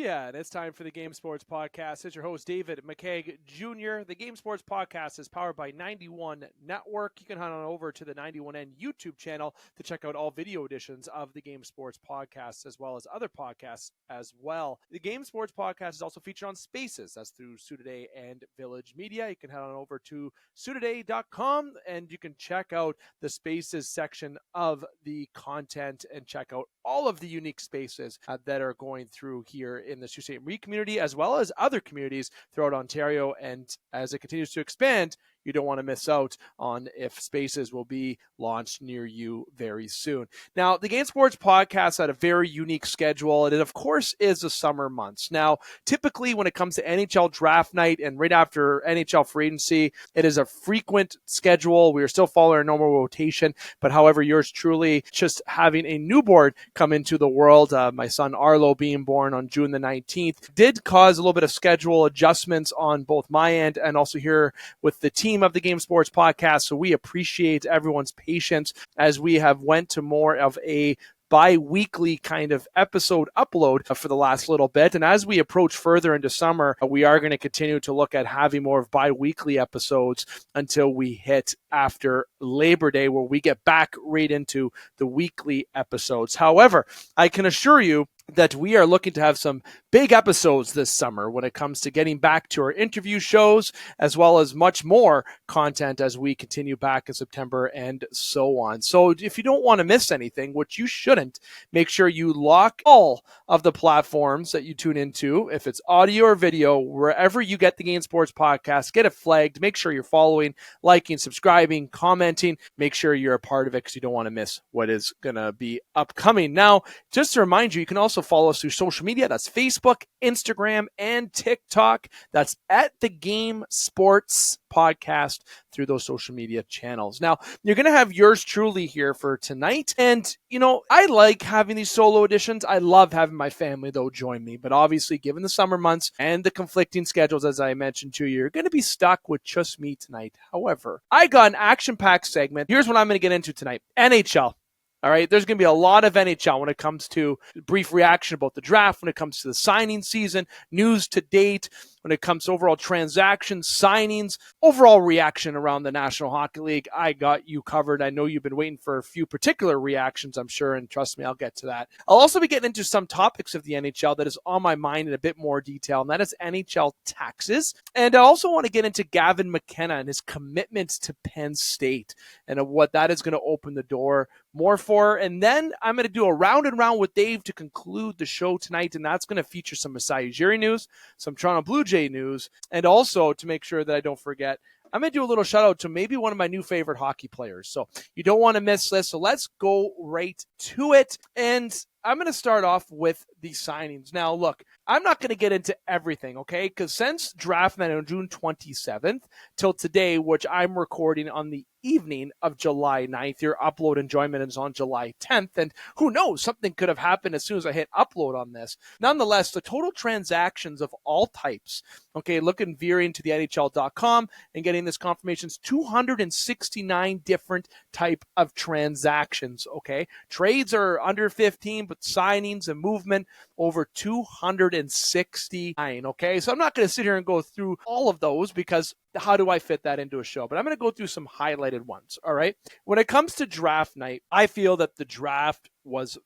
yeah, and it's time for the Game Sports Podcast. It's your host, David McCaig Jr. The Game Sports Podcast is powered by 91 Network. You can head on over to the 91N YouTube channel to check out all video editions of the Game Sports Podcast, as well as other podcasts as well. The Game Sports Podcast is also featured on Spaces. That's through Sudaday and Village Media. You can head on over to sudaday.com and you can check out the Spaces section of the content and check out all of the unique spaces that are going through here in the Sault Ste. Marie community, as well as other communities throughout Ontario. And as it continues to expand, you don't want to miss out on if spaces will be launched near you very soon. Now, the Game Sports Podcast had a very unique schedule, and it, of course, is the summer months. Now, typically when it comes to NHL Draft Night and right after NHL Free Agency, it is a frequent schedule. We are still following our normal rotation, but however, yours truly just having a newborn come into the world, my son Arlo being born on June the 19th, did cause a little bit of schedule adjustments on both my end and also here with the team of the Game Sports Podcast. So we appreciate everyone's patience as we have went to more of a bi-weekly kind of episode upload for the last little bit. And as we approach further into summer, we are going to continue to look at having more of bi-weekly episodes until we hit after Labor Day, where we get back right into the weekly episodes. However, I can assure you that we are looking to have some big episodes this summer when it comes to getting back to our interview shows, as well as much more content as we continue back in September and so on. So if you don't want to miss anything, which you shouldn't, make sure you lock all of the platforms that you tune into. If it's audio or video, wherever you get the Game Sports Podcast, get it flagged. Make sure you're following, liking, subscribing, commenting. Make sure you're a part of it because you don't want to miss what is going to be upcoming. Now, just to remind you, you can also follow us through social media. That's Facebook, Instagram, and TikTok. That's at the Game Sports Podcast through those social media channels. Now, you're going to have yours truly here for tonight. And, you know, I like having these solo editions. I love having my family, though, join me. But obviously, given the summer months and the conflicting schedules, as I mentioned to you, you're going to be stuck with just me tonight. However, I got an action-packed segment. Here's what I'm going to get into tonight. NHL. All right, there's going to be a lot of NHL when it comes to brief reaction about the draft, when it comes to the signing season, news to date, when it comes to overall transactions, signings, overall reaction around the National Hockey League. I got you covered. I know you've been waiting for a few particular reactions, I'm sure, and trust me, I'll get to that. I'll also be getting into some topics of the NHL that is on my mind in a bit more detail, and that is NHL taxes. And I also want to get into Gavin McKenna and his commitment to Penn State and what that is going to open the door more for. And then I'm going to do a round and round with Dave to conclude the show tonight, and that's going to feature some Masai Ujiri news, some Toronto Blue Jay news, and also to make sure that I don't forget, I'm going to do a little shout out to maybe one of my new favorite hockey players. So you don't want to miss this. So let's go right to it. And I'm going to start off with the signings. Now, look, I'm not going to get into everything, okay? Because since draft night on June 27th till today, which I'm recording on the evening of July 9th, your upload enjoyment is on July 10th, and who knows, something could have happened as soon as I hit upload on this. Nonetheless, the total transactions of all types, okay, looking veering to the NHL.com and getting this confirmation, is 269 different type of transactions, okay? Trades are under 15, but signings and movement over 269, okay? So I'm not going to sit here and go through all of those because how do I fit that into a show? But I'm going to go through some highlighted ones, all right? When it comes to draft night, I feel that the draft was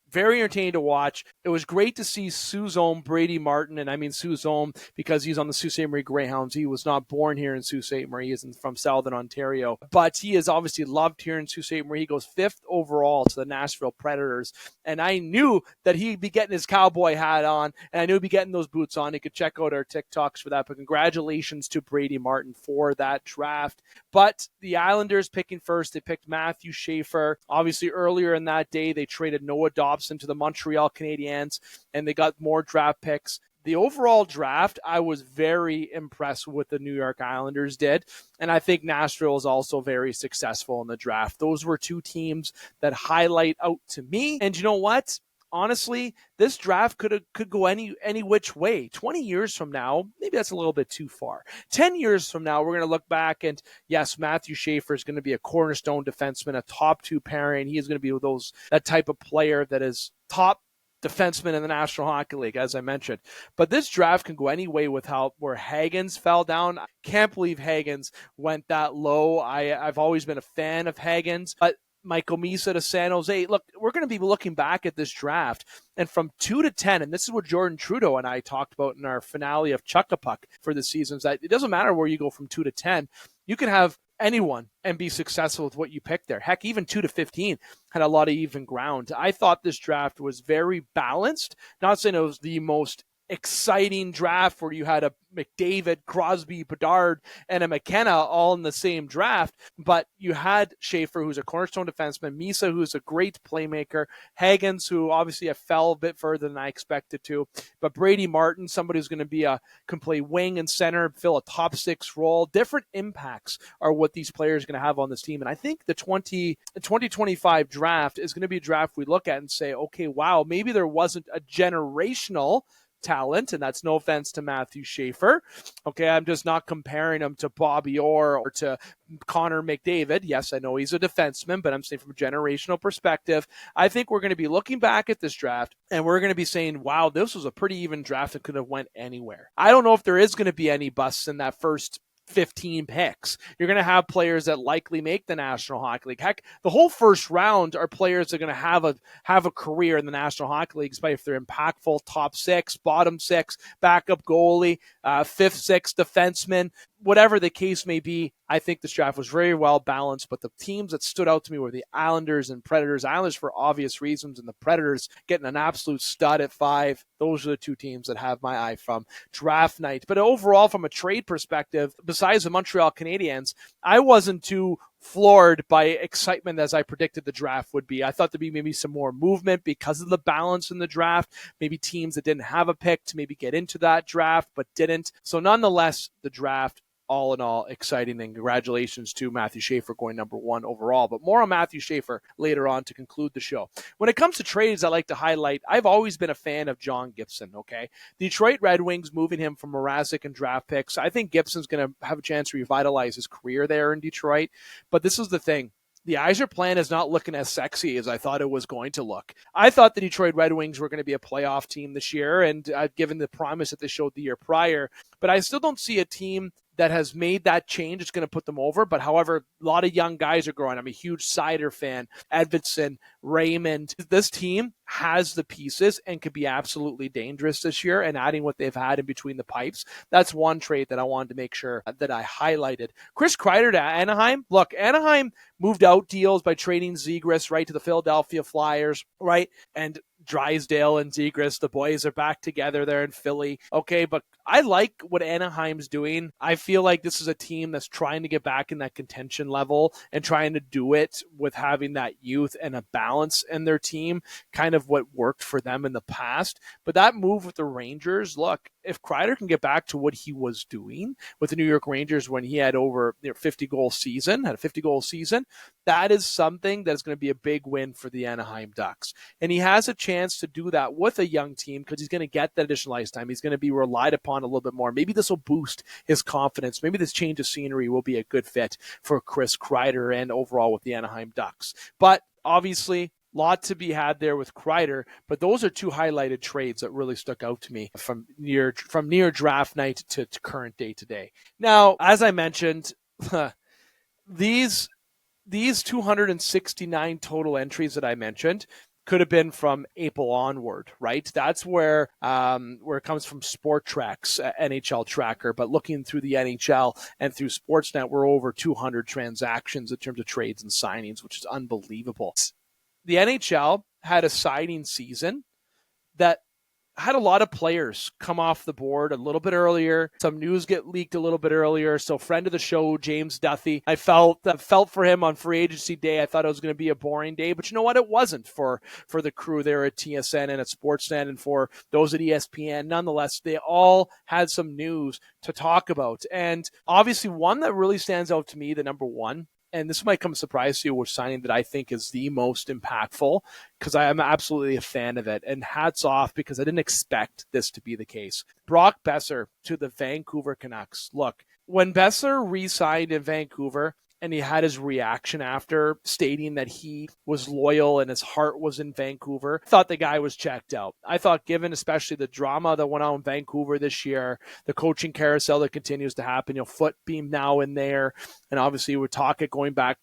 very entertaining to watch. It was great to see Sault's own Brady Martin, and I mean Sault's own because he's on the Sault Ste. Marie Greyhounds. He was not born here in Sault Ste. Marie. He is from Southern Ontario, but he is obviously loved here in Sault Ste. Marie. He goes 5th overall to the Nashville Predators, and I knew that he'd be getting his cowboy hat on, and I knew he'd be getting those boots on. You could check out our TikToks for that, but congratulations to Brady Martin for that draft. But the Islanders picking first, they picked Matthew Schaefer. Obviously, earlier in that day, they traded Noah Dobson to the Montreal Canadiens, and they got more draft picks. The overall draft, I was very impressed with the New York Islanders did, and I think Nashville was also very successful in the draft. Those were two teams that highlight out to me, and you know what? Honestly, this draft could go any which way. 20 years from now, maybe that's a little bit too far. 10 years from now, we're going to look back and yes, Matthew Schaefer is going to be a cornerstone defenseman, a top 2 pairing. He is going to be that type of player that is top defensemen in the National Hockey League, as I mentioned. But this draft can go any way with where Hagens fell down. I can't believe Hagens went that low. I've always been a fan of Hagens, but Michael Misa to San Jose. Look, we're going to be looking back at this draft, and from 2 to 10, and this is what Jordan Trudeau and I talked about in our finale of Chuck-a-Puck for the season, is that it doesn't matter where you go from 2 to 10. You can have anyone and be successful with what you pick there. Heck, even 2 to 15 had a lot of even ground. I thought this draft was very balanced. Not saying it was the most exciting draft where you had a McDavid, Crosby, Bedard, and a McKenna all in the same draft, but you had Schaefer, who's a cornerstone defenseman, Misa, who's a great playmaker, Hagens, who obviously fell a bit further than I expected to, but Brady Martin, somebody who's going to be can play wing and center, fill a top 6 role. Different impacts are what these players are going to have on this team, and I think the 2025 draft is going to be a draft we look at and say, okay, wow, maybe there wasn't a generational talent, and that's no offense to Matthew Schaefer. Okay, I'm just not comparing him to Bobby Orr or to Connor McDavid. Yes, I know he's a defenseman, but I'm saying from a generational perspective, I think we're going to be looking back at this draft and we're going to be saying, wow, this was a pretty even draft that could have went anywhere. I don't know if there is going to be any busts in that first 15 picks. You're going to have players that likely make the National Hockey League. Heck, the whole first round are players that are going to have a career in the National Hockey League, especially if they're impactful, top 6, bottom 6, backup goalie, 5th, 6th defenseman, whatever the case may be. I think this draft was very well balanced, but the teams that stood out to me were the Islanders and Predators. Islanders for obvious reasons, and the Predators getting an absolute stud at 5. Those are the 2 teams that have my eye from draft night. But overall, from a trade perspective, besides the Montreal Canadiens, I wasn't too floored by excitement as I predicted the draft would be. I thought there'd be maybe some more movement because of the balance in the draft. Maybe teams that didn't have a pick to maybe get into that draft but didn't. So nonetheless, the draft, all in all, exciting, and congratulations to Matthew Schaefer going number 1 overall. But more on Matthew Schaefer later on to conclude the show. When it comes to trades, I like to highlight, I've always been a fan of John Gibson, okay? Detroit Red Wings moving him from Mrazek and draft picks. I think Gibson's going to have a chance to revitalize his career there in Detroit. But this is the thing. The Yzer plan is not looking as sexy as I thought it was going to look. I thought the Detroit Red Wings were going to be a playoff team this year, and given the promise that they showed the year prior, but I still don't see a team that has made that change. It's going to put them over. But however, a lot of young guys are growing. I'm a huge Sider fan. Edvinsson, Raymond. This team has the pieces and could be absolutely dangerous this year, and adding what they've had in between the pipes. That's one trade that I wanted to make sure that I highlighted. Chris Kreider to Anaheim. Look, Anaheim moved out deals by trading Zegras right to the Philadelphia Flyers, right? And Drysdale and Zegras, the boys are back together there in Philly. Okay, but I like what Anaheim's doing. I feel like this is a team that's trying to get back in that contention level and trying to do it with having that youth and a balance in their team, kind of what worked for them in the past. But that move with the Rangers, look, if Kreider can get back to what he was doing with the New York Rangers when he had over 50-goal season, had a 50-goal season, that is something that is going to be a big win for the Anaheim Ducks. And he has a chance to do that with a young team because he's going to get that additional ice time. He's going to be relied upon a little bit more. Maybe this will boost his confidence. Maybe this change of scenery will be a good fit for Chris Kreider and overall with the Anaheim Ducks. But obviously, lot to be had there with Kreider, but those are 2 highlighted trades that really stuck out to me from near draft night to current day today. Now, as I mentioned, these 269 total entries that I mentioned could have been from April onward, right? That's where it comes from Sport Track's NHL tracker. But looking through the NHL and through Sportsnet, we're over 200 transactions in terms of trades and signings, which is unbelievable. The NHL had a signing season that had a lot of players come off the board a little bit earlier. Some news get leaked a little bit earlier. So friend of the show, James Duthie, I felt for him on free agency day. I thought it was going to be a boring day, but you know what? It wasn't for the crew there at TSN and at Sportsnet and for those at ESPN. Nonetheless, they all had some news to talk about. And obviously one that really stands out to me, the number one, and this might come as a surprise to you, we're signing that I think is the most impactful because I am absolutely a fan of it. And hats off because I didn't expect this to be the case. Brock Boeser to the Vancouver Canucks. Look, when Boeser re-signed in Vancouver and he had his reaction after stating that he was loyal and his heart was in Vancouver. I thought the guy was checked out. I thought, given especially the drama that went on in Vancouver this year, the coaching carousel that continues to happen, foot beam now in there, and obviously we're talking going back,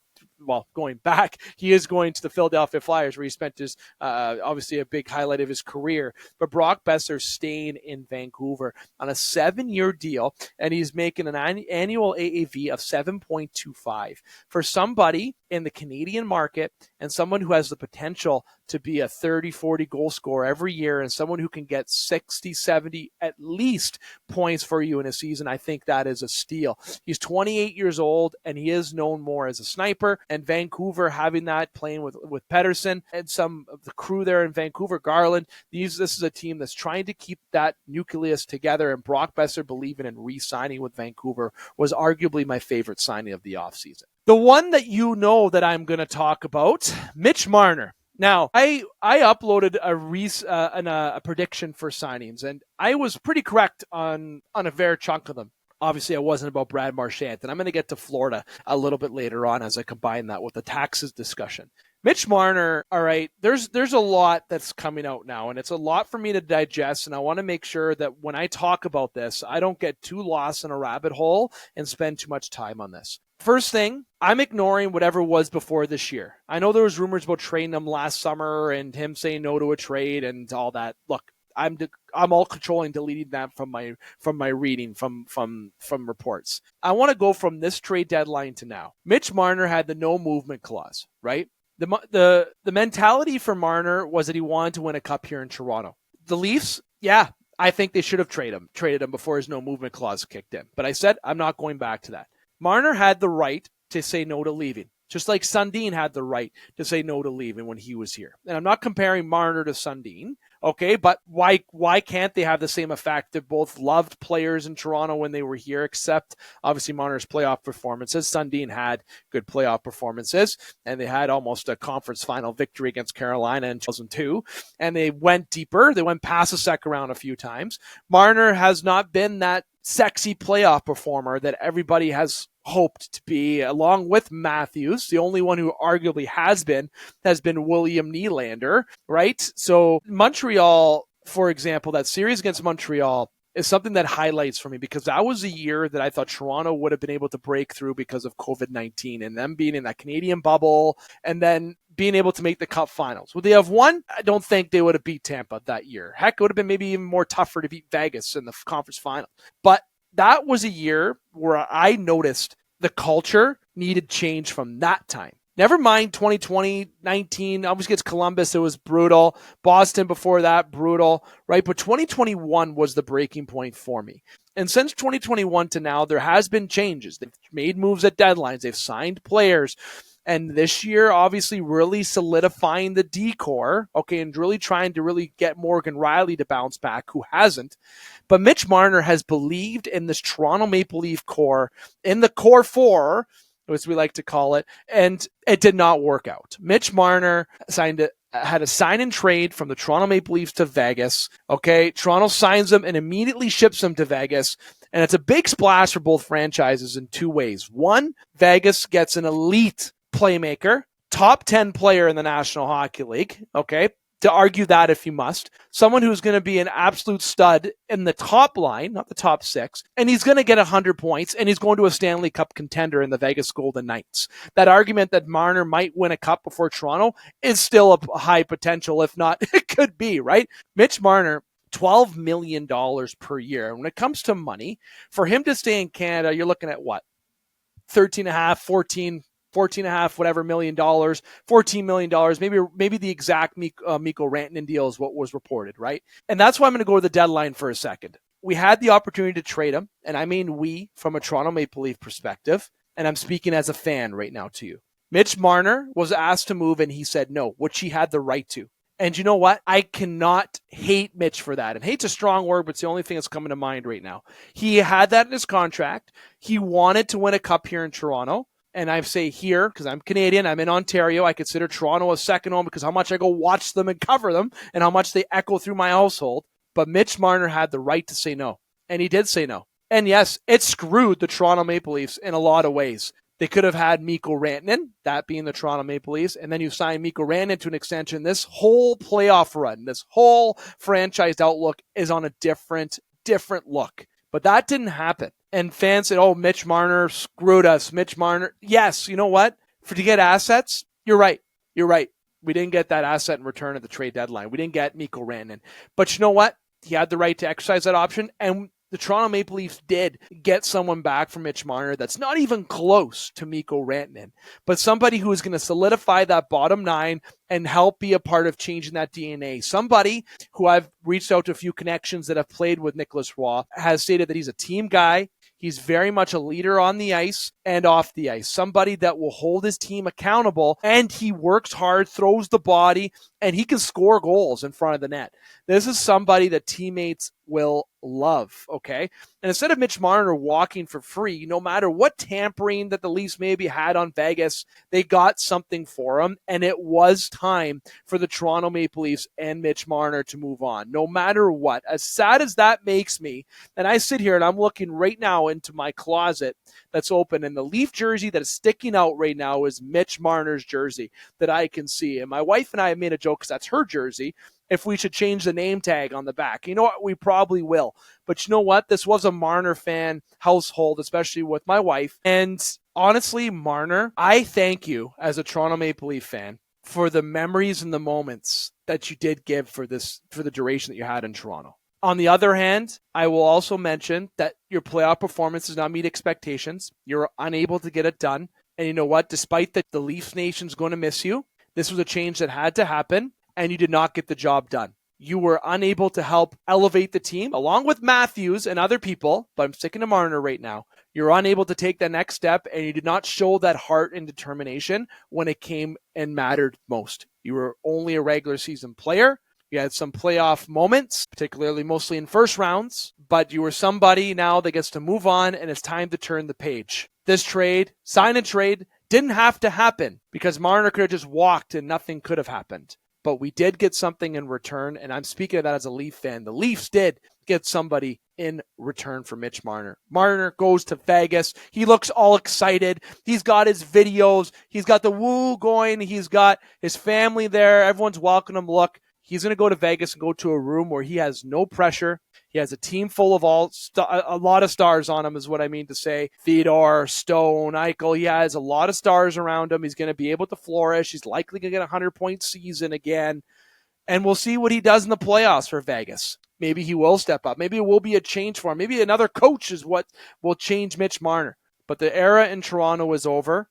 he is going to the Philadelphia Flyers, where he spent his, obviously a big highlight of his career. But Brock Boeser staying in Vancouver on a 7-year deal, and he's making an annual AAV of 7.25. For somebody in the Canadian market and someone who has the potential to be a 30, 40 goal scorer every year, and someone who can get 60, 70 at least points for you in a season, I think that is a steal. He's 28 years old, and he is known more as a sniper. And Vancouver, having that, playing with Pettersson and some of the crew there in Vancouver, Garland, this is a team that's trying to keep that nucleus together. And Brock Boeser believing in re-signing with Vancouver was arguably my favorite signing of the offseason. The one that that I'm going to talk about, Mitch Marner. Now, I uploaded a prediction for signings, and I was pretty correct on a fair chunk of them. Obviously, it wasn't about Brad Marchand, and I'm going to get to Florida a little bit later on as I combine that with the taxes discussion. Mitch Marner, all right, there's a lot that's coming out now, and it's a lot for me to digest, and I want to make sure that when I talk about this, I don't get too lost in a rabbit hole and spend too much time on this. First thing, I'm ignoring whatever was before this year. I know there was rumors about trading him last summer and him saying no to a trade and all that. Look, I'm all controlling deleting that from my reading from reports. I want to go from this trade deadline to now. Mitch Marner had the no movement clause, right? The mentality for Marner was that he wanted to win a cup here in Toronto. The Leafs, yeah, I think they should have traded him before his no movement clause kicked in. But I said I'm not going back to that. Marner had the right to say no to leaving, just like Sundin had the right to say no to leaving when he was here. And I'm not comparing Marner to Sundin, okay, but why can't they have the same effect? They both loved players in Toronto when they were here, except obviously Marner's playoff performances. Sundin had good playoff performances, and they had almost a conference final victory against Carolina in 2002, and they went deeper. They went past the second round a few times. Marner has not been that sexy playoff performer that everybody has hoped to be, along with Matthews. The only one who arguably has been William Nylander, right? So Montreal, for example, that series against Montreal is something that highlights for me, because that was a year that I thought Toronto would have been able to break through because of COVID-19 and them being in that Canadian bubble and then being able to make the Cup Finals. Would they have won? I don't think they would have beat Tampa that year. Heck, it would have been maybe even more tougher to beat Vegas in the conference final. But that was a year where I noticed the culture needed change from that time. Never mind 2020, 19, obviously it's Columbus, it was brutal. Boston before that, brutal, right? But 2021 was the breaking point for me. And since 2021 to now, there has been changes. They've made moves at deadlines. They've signed players. And this year, obviously, really solidifying the D-core, okay, and really trying to really get Morgan Rielly to bounce back, who hasn't. But Mitch Marner has believed in this Toronto Maple Leaf core, in the core four, as we like to call it, and it did not work out. Mitch Marner had a sign and trade from the Toronto Maple Leafs to Vegas. Okay, Toronto signs him and immediately ships him to Vegas. And it's a big splash for both franchises in two ways. One, Vegas gets an elite playmaker, top 10 player in the National Hockey League, okay, to argue that if you must. Someone who's going to be an absolute stud in the top line, not the top six, and he's going to get 100 points, and he's going to a Stanley Cup contender in the Vegas Golden Knights. That argument that Marner might win a cup before Toronto is still a high potential, if not, it could be, right? Mitch Marner, $12 million per year. When it comes to money, for him to stay in Canada, you're looking at what? 14 and a half, whatever $million, $14 million, maybe the exact Mikko Rantanen deal is what was reported, right? And that's why I'm going to go to the deadline for a second. We had the opportunity to trade him, and I mean we, from a Toronto Maple Leaf perspective, and I'm speaking as a fan right now to you. Mitch Marner was asked to move, and he said no, which he had the right to. And you know what? I cannot hate Mitch for that. And hate's a strong word, but it's the only thing that's coming to mind right now. He had that in his contract. He wanted to win a cup here in Toronto. And I say here, because I'm Canadian, I'm in Ontario, I consider Toronto a second home because how much I go watch them and cover them and how much they echo through my household. But Mitch Marner had the right to say no. And he did say no. And yes, it screwed the Toronto Maple Leafs in a lot of ways. They could have had Mikko Rantanen, that being the Toronto Maple Leafs, and then you sign Mikko Rantanen to an extension. This whole playoff run, this whole franchise outlook is on a different look. But that didn't happen. And fans said, oh, Mitch Marner screwed us. Mitch Marner. Yes, you know what? To get assets, you're right. We didn't get that asset in return at the trade deadline. We didn't get Mikko Rantanen. But you know what? He had the right to exercise that option, and the Toronto Maple Leafs did get someone back from Mitch Marner that's not even close to Mikko Rantanen, but somebody who is going to solidify that bottom nine and help be a part of changing that DNA. Somebody who I've reached out to a few connections that have played with Nicholas Roy has stated that he's a team guy. He's very much a leader on the ice and off the ice. Somebody that will hold his team accountable, and he works hard, throws the body, and he can score goals in front of the net. This is somebody that teammates will love, okay? And instead of Mitch Marner walking for free, no matter what tampering that the Leafs maybe had on Vegas, they got something for him, and it was time for the Toronto Maple Leafs and Mitch Marner to move on, no matter what. As sad as that makes me, and I sit here and I'm looking right now into my closet that's open, and the Leaf jersey that is sticking out right now is Mitch Marner's jersey that I can see. And my wife and I have made a joke, because that's her jersey, if we should change the name tag on the back. You know what? We probably will. But you know what? This was a Marner fan household, especially with my wife. And honestly, Marner, I thank you as a Toronto Maple Leaf fan for the memories and the moments that you did give for the duration that you had in Toronto. On the other hand, I will also mention that your playoff performance does not meet expectations. You're unable to get it done. And you know what? Despite that the Leafs Nation's going to miss you, this was a change that had to happen, and you did not get the job done. You were unable to help elevate the team, along with Matthews and other people, but I'm sticking to Marner right now. You're unable to take the next step, and you did not show that heart and determination when it came and mattered most. You were only a regular season player. You had some playoff moments, particularly mostly in first rounds, but you were somebody now that gets to move on, and it's time to turn the page. This trade, sign and trade, didn't have to happen because Marner could have just walked and nothing could have happened. But we did get something in return, and I'm speaking of that as a Leaf fan. The Leafs did get somebody in return for Mitch Marner. Marner goes to Vegas. He looks all excited. He's got his videos. He's got the woo going. He's got his family there. Everyone's welcoming him. Look, he's going to go to Vegas and go to a room where he has no pressure. He has a team full of a lot of stars on him is what I mean to say. Theodore, Stone, Eichel. He has a lot of stars around him. He's going to be able to flourish. He's likely going to get a 100-point season again. And we'll see what he does in the playoffs for Vegas. Maybe he will step up. Maybe it will be a change for him. Maybe another coach is what will change Mitch Marner. But the era in Toronto is over.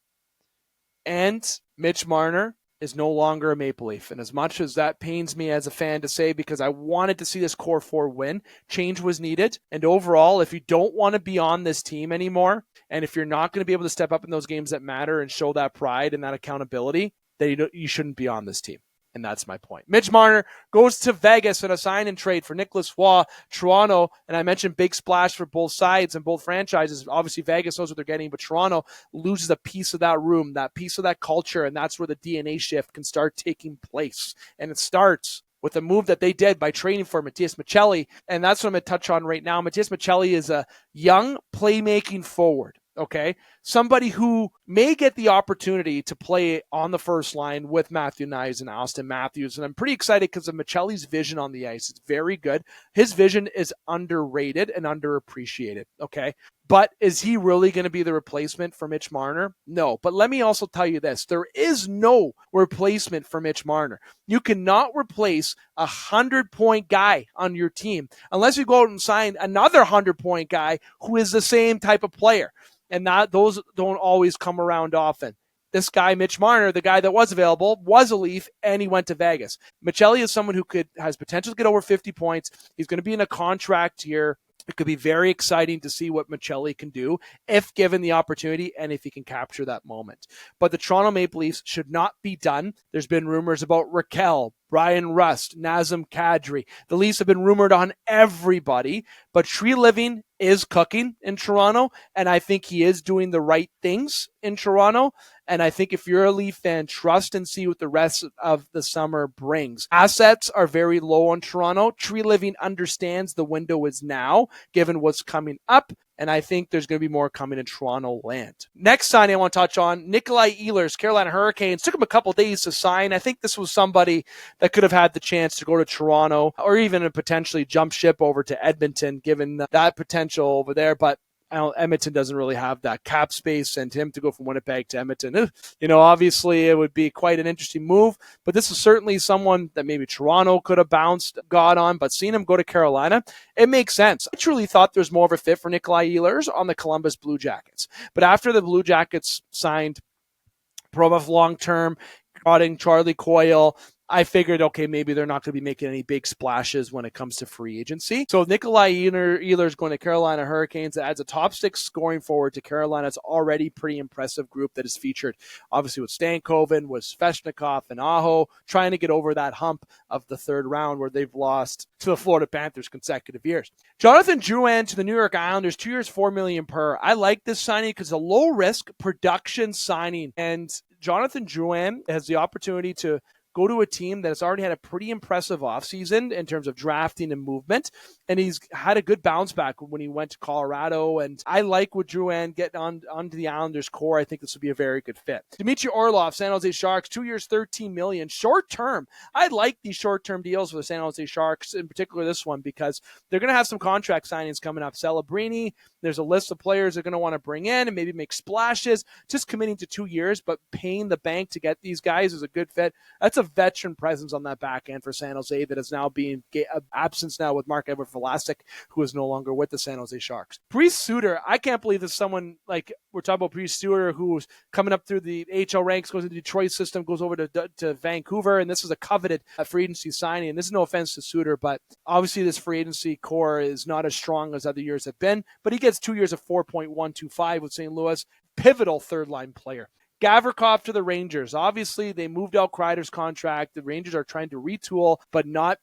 And Mitch Marner is no longer a Maple Leaf. And as much as that pains me as a fan to say, because I wanted to see this core four win, change was needed. And overall, if you don't want to be on this team anymore, and if you're not going to be able to step up in those games that matter and show that pride and that accountability, then you shouldn't be on this team. And that's my point. Mitch Marner goes to Vegas in a sign and trade for Nicholas Roy. Toronto, and I mentioned big splash for both sides and both franchises. Obviously, Vegas knows what they're getting, but Toronto loses a piece of that room, that piece of that culture, and that's where the DNA shift can start taking place. And it starts with a move that they did by trading for Matias Maccelli, and that's what I'm going to touch on right now. Matias Maccelli is a young playmaking forward. Okay, somebody who may get the opportunity to play on the first line with Matthew Knies and Austin Matthews. And I'm pretty excited because of Maccelli's vision on the ice. It's very good. His vision is underrated and underappreciated. Okay, but is he really going to be the replacement for Mitch Marner? No, but let me also tell you this. There is no replacement for Mitch Marner. You cannot replace a 100-point guy on your team unless you go out and sign another 100-point guy who is the same type of player. And those don't always come around often. This guy, Mitch Marner, the guy that was available, was a Leaf, and he went to Vegas. Maccelli is someone who has potential to get over 50 points. He's going to be in a contract year. It could be very exciting to see what Maccelli can do if given the opportunity and if he can capture that moment. But the Toronto Maple Leafs should not be done. There's been rumors about Raquel, Brian Rust, Nazem Kadri. The Leafs have been rumored on everybody, but Tree Living is cooking in Toronto, and I think he is doing the right things in Toronto. And I think if you're a Leaf fan, trust and see what the rest of the summer brings. Assets are very low on Toronto. Tree Living understands the window is now, given what's coming up, and I think there's going to be more coming in Toronto land. Next signing I want to touch on, Nikolai Ehlers, Carolina Hurricanes. Took him a couple days to sign. I think this was somebody that could have had the chance to go to Toronto or even potentially jump ship over to Edmonton, given that potential over there, but Edmonton doesn't really have that cap space, and him to go from Winnipeg to Edmonton, obviously it would be quite an interesting move, but this is certainly someone that maybe Toronto could have got on, but seeing him go to Carolina, it makes sense. I truly thought there's more of a fit for Nikolai Ehlers on the Columbus Blue Jackets, but after the Blue Jackets signed Provorov long-term, got in Charlie Coyle, I figured, okay, maybe they're not going to be making any big splashes when it comes to free agency. So Nikolai Ehlers going to Carolina Hurricanes adds a top six scoring forward to Carolina's already pretty impressive group that is featured, obviously, with Stankoven, with Svechnikov, and Aho, trying to get over that hump of the third round where they've lost to the Florida Panthers consecutive years. Jonathan Drouin to the New York Islanders, 2 years, $4 million per. I like this signing because it's a low-risk production signing, and Jonathan Drouin has the opportunity to go to a team that has already had a pretty impressive offseason in terms of drafting and movement, and he's had a good bounce back when he went to Colorado, and I like what Drouin getting onto the Islanders core. I think this would be a very good fit. Dmitry Orlov, San Jose Sharks, 2 years, $13 million. Short term. I like these short-term deals for the San Jose Sharks, in particular this one, because they're going to have some contract signings coming up. Celebrini, there's a list of players they're going to want to bring in and maybe make splashes. Just committing to 2 years, but paying the bank to get these guys is a good fit. That's a veteran presence on that back end for San Jose that is now being absence now with Marc-Edouard Vlasic, who is no longer with the San Jose Sharks. Priest Suter, I can't believe there's someone like we're talking about Priest Suter who's coming up through the HL ranks, goes into the Detroit system, goes over to Vancouver, and this is a coveted free agency signing. And this is no offense to Suter, but obviously this free agency core is not as strong as other years have been, but he gets 2 years of $4.125 with St. Louis, pivotal third-line player. Gavrikov to the Rangers. Obviously, they moved out Kreider's contract. The Rangers are trying to retool, but not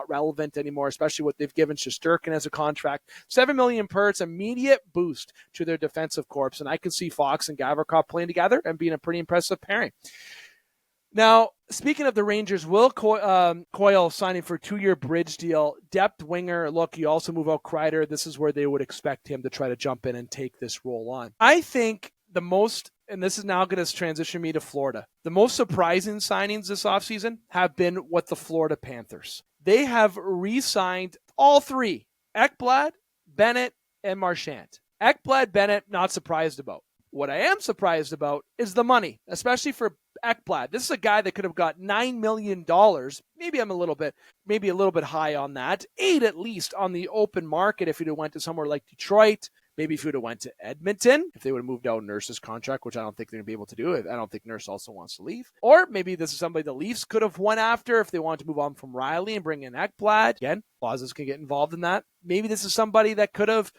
relevant anymore, especially what they've given Shesterkin as a contract. $7 million per. It's immediate boost to their defensive corps, and I can see Fox and Gavrikov playing together and being a pretty impressive pairing. Now, speaking of the Rangers, Will Coyle signing for a 2-year bridge deal. Depth winger. Look, you also move out Kreider. This is where they would expect him to try to jump in and take this role on. I think the most, and this is now going to transition me to Florida, the most surprising signings this offseason have been with the Florida Panthers. They have re-signed all three, Ekblad, Bennett, and Marchand. Ekblad, Bennett, not surprised about. What I am surprised about is the money, especially for Ekblad. This is a guy that could have got $9 million. Maybe I'm a little bit high on that. 8 at least on the open market if he'd have went to somewhere like Detroit. Maybe if he would have went to Edmonton, if they would have moved out Nurse's contract, which I don't think they're going to be able to do. I don't think Nurse also wants to leave. Or maybe this is somebody the Leafs could have went after if they wanted to move on from Riley and bring in Ekblad. Again, clauses can get involved in that. Maybe this is somebody that could have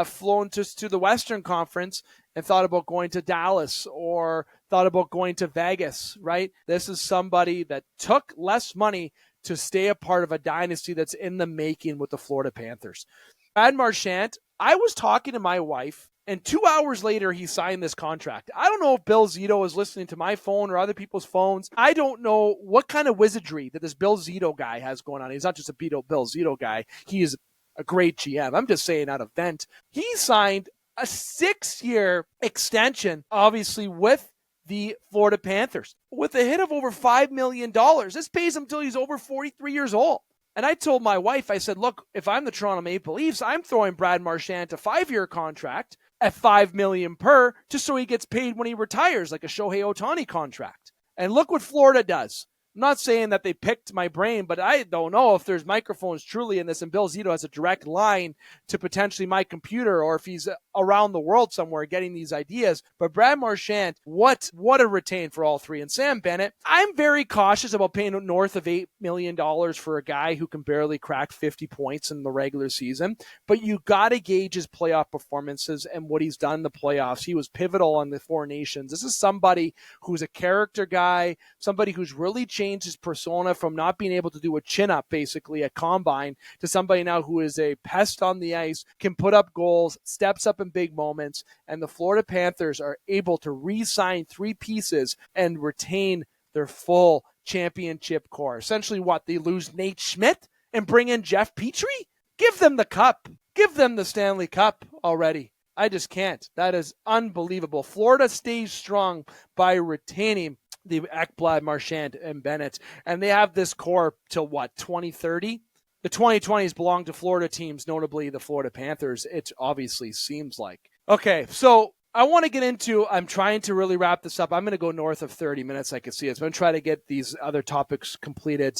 flown to the Western Conference and thought about going to Dallas or thought about going to Vegas, right? This is somebody that took less money to stay a part of a dynasty that's in the making with the Florida Panthers. Brad Marchand, I was talking to my wife, and 2 hours later, he signed this contract. I don't know if Bill Zito is listening to my phone or other people's phones. I don't know what kind of wizardry that this Bill Zito guy has going on. He's not just a Bill Zito guy. He is a great GM. I'm just saying out of vent. He signed a 6-year extension, obviously, with the Florida Panthers, with a hit of over $5 million. This pays him until he's over 43 years old. And I told my wife, I said, look, if I'm the Toronto Maple Leafs, I'm throwing Brad Marchand a 5-year contract at $5 million per, just so he gets paid when he retires, like a Shohei Ohtani contract. And look what Florida does. I'm not saying that they picked my brain, but I don't know if there's microphones truly in this, and Bill Zito has a direct line to potentially my computer, or if he's around the world somewhere getting these ideas. But Brad Marchand, what a retain for all three. And Sam Bennett, I'm very cautious about paying north of $8 million for a guy who can barely crack 50 points in the regular season. But you got to gauge his playoff performances and what he's done in the playoffs. He was pivotal on the Four Nations. This is somebody who's a character guy, somebody who's really changed his persona from not being able to do a chin-up, basically, at Combine, to somebody now who is a pest on the ice, can put up goals, steps up in big moments, and the Florida Panthers are able to re-sign 3 pieces and retain their full championship core. Essentially what? They lose Nate Schmidt and bring in Jeff Petrie? Give them the cup. Give them the Stanley Cup already. I just can't. That is unbelievable. Florida stays strong by retaining the Ekblad, Marchand, and Bennett. And they have this core till what, 2030? The 2020s belong to Florida teams, notably the Florida Panthers, it obviously seems like. Okay, so I want to get into, I'm trying to really wrap this up. I'm going to go north of 30 minutes, I can see it. So I'm going to try to get these other topics completed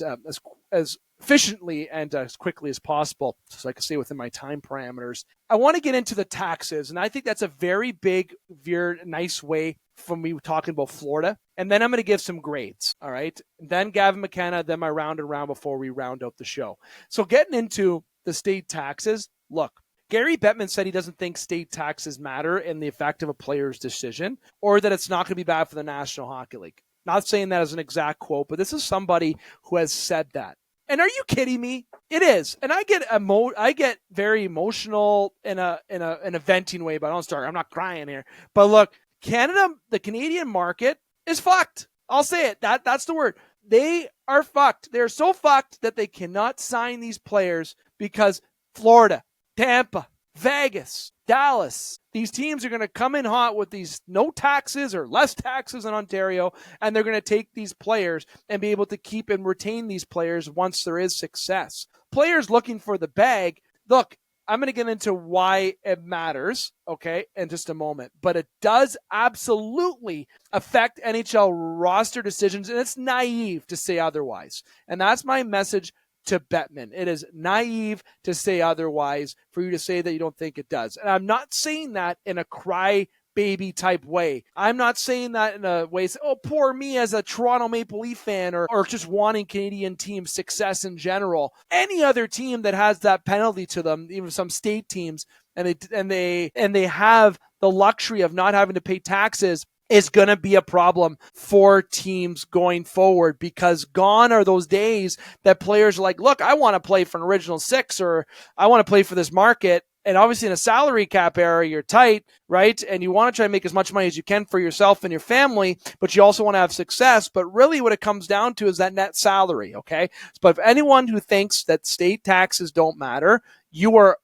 as efficiently and as quickly as possible so I can stay within my time parameters. I want to get into the taxes, and I think that's a very big, very nice way from me talking about Florida. And then I'm going to give some grades, all right? Then Gavin McKenna, then my round and round before we round out the show. So getting into the state taxes, look, Gary Bettman said he doesn't think state taxes matter in the effect of a player's decision or that it's not going to be bad for the National Hockey League. Not saying that as an exact quote, but this is somebody who has said that. And are you kidding me? It is. And I get very emotional in a venting way, but I'm not crying here. But look, Canada, the Canadian market is fucked. I'll say it. That's the word. They are fucked. They're so fucked that they cannot sign these players because Florida, Tampa, Vegas, Dallas, these teams are going to come in hot with these no taxes or less taxes in Ontario, and they're going to take these players and be able to keep and retain these players once there is success. Players looking for the bag, look, I'm going to get into why it matters, okay, in just a moment. But it does absolutely affect NHL roster decisions, and it's naive to say otherwise. And that's my message to Bettman. It is naive to say otherwise for you to say that you don't think it does. And I'm not saying that in a crybaby type way. I'm not saying that in a way, oh, poor me as a Toronto Maple Leaf fan or just wanting Canadian team success in general. Any other team that has that penalty to them, even some state teams, and they have the luxury of not having to pay taxes, is going to be a problem for teams going forward, because gone are those days that players are like, look, I want to play for an original six, or I want to play for this market. And obviously in a salary cap era, you're tight, right? And you want to try to make as much money as you can for yourself and your family, but you also want to have success. But really what it comes down to is that net salary, okay? But if anyone who thinks that state taxes don't matter, you're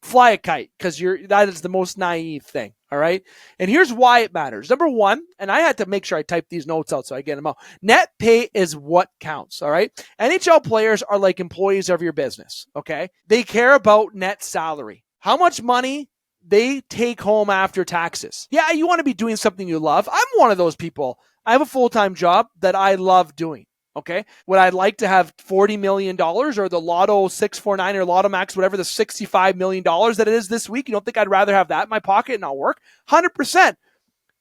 fly a kite, because that is the most naive thing. All right. And here's why it matters. Number one, and I had to make sure I type these notes out so I get them out. Net pay is what counts. All right. NHL players are like employees of your business. Okay. They care about net salary, how much money they take home after taxes. Yeah. You want to be doing something you love. I'm one of those people. I have a full-time job that I love doing. Okay. Would I like to have $40 million or the Lotto 649 or Lotto Max, whatever the $65 million that it is this week? You don't think I'd rather have that in my pocket and not work? 100%.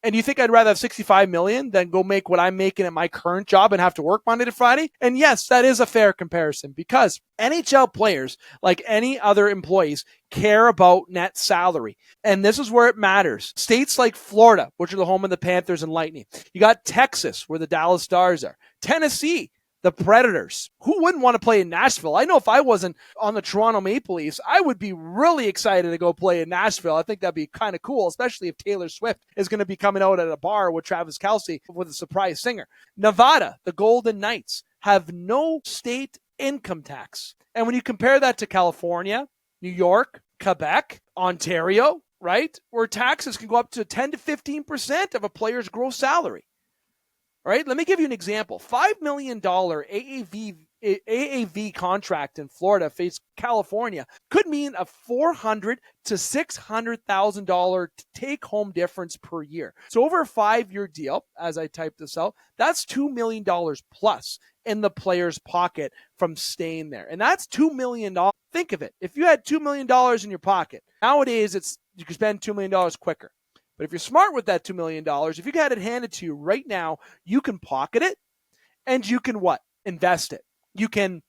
And you think I'd rather have $65 million than go make what I'm making at my current job and have to work Monday to Friday? And yes, that is a fair comparison, because NHL players, like any other employees, care about net salary. And this is where it matters. States like Florida, which are the home of the Panthers and Lightning. You got Texas, where the Dallas Stars are. Tennessee, the Predators. Who wouldn't want to play in Nashville? I know if I wasn't on the Toronto Maple Leafs, I would be really excited to go play in Nashville. I think that'd be kind of cool, especially if Taylor Swift is going to be coming out at a bar with Travis Kelce with a surprise singer. Nevada, the Golden Knights, have no state income tax. And when you compare that to California, New York, Quebec, Ontario, right, where taxes can go up to 10 to 15% of a player's gross salary. All right, let me give you an example. $5 million AAV contract in Florida faced California could mean a $400,000 to $600,000 take-home difference per year. So over a 5-year deal, as I type this out, that's $2 million plus in the player's pocket from staying there. And that's $2 million. Think of it. If you had $2 million in your pocket, nowadays you can spend $2 million quicker. But if you're smart with that $2 million, if you had it handed to you right now, you can pocket it and you can what? Invest it. You can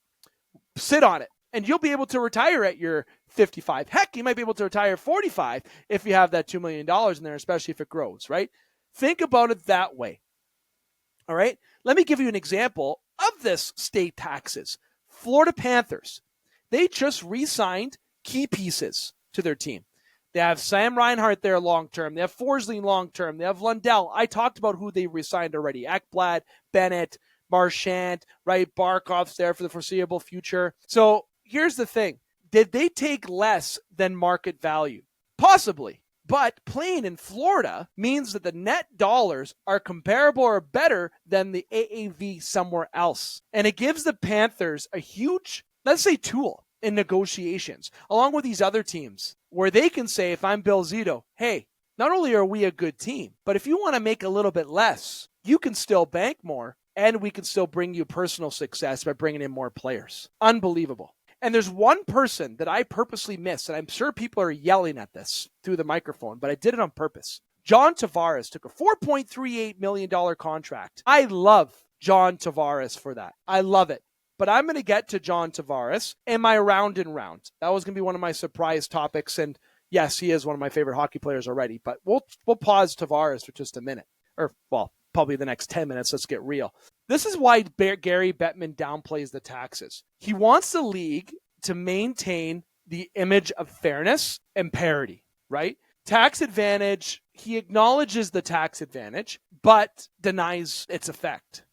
sit on it and you'll be able to retire at your 55. Heck, you might be able to retire at 45 if you have that $2 million in there, especially if it grows, right? Think about it that way. All right. Let me give you an example of this state taxes. Florida Panthers, they just re-signed key pieces to their team. They have Sam Reinhart there long-term. They have Forsling long-term. They have Lundell. I talked about who they re-signed already. Ekblad, Bennett, Marchand, right? Barkov's there for the foreseeable future. So here's the thing. Did they take less than market value? Possibly. But playing in Florida means that the net dollars are comparable or better than the AAV somewhere else. And it gives the Panthers a huge, let's say, tool in negotiations, along with these other teams, where they can say, if I'm Bill Zito, hey, not only are we a good team, but if you want to make a little bit less, you can still bank more, and we can still bring you personal success by bringing in more players. Unbelievable. And there's one person that I purposely missed, and I'm sure people are yelling at this through the microphone, but I did it on purpose. John Tavares took a $4.38 million contract. I love John Tavares for that. I love it. But I'm going to get to John Tavares in my round and round. That was going to be one of my surprise topics, and yes, he is one of my favorite hockey players already, but we'll pause Tavares for just a minute. Or, well, probably the next 10 minutes. Let's get real. This is why Gary Bettman downplays the taxes. He wants the league to maintain the image of fairness and parity, right? Tax advantage, he acknowledges the tax advantage, but denies its effect.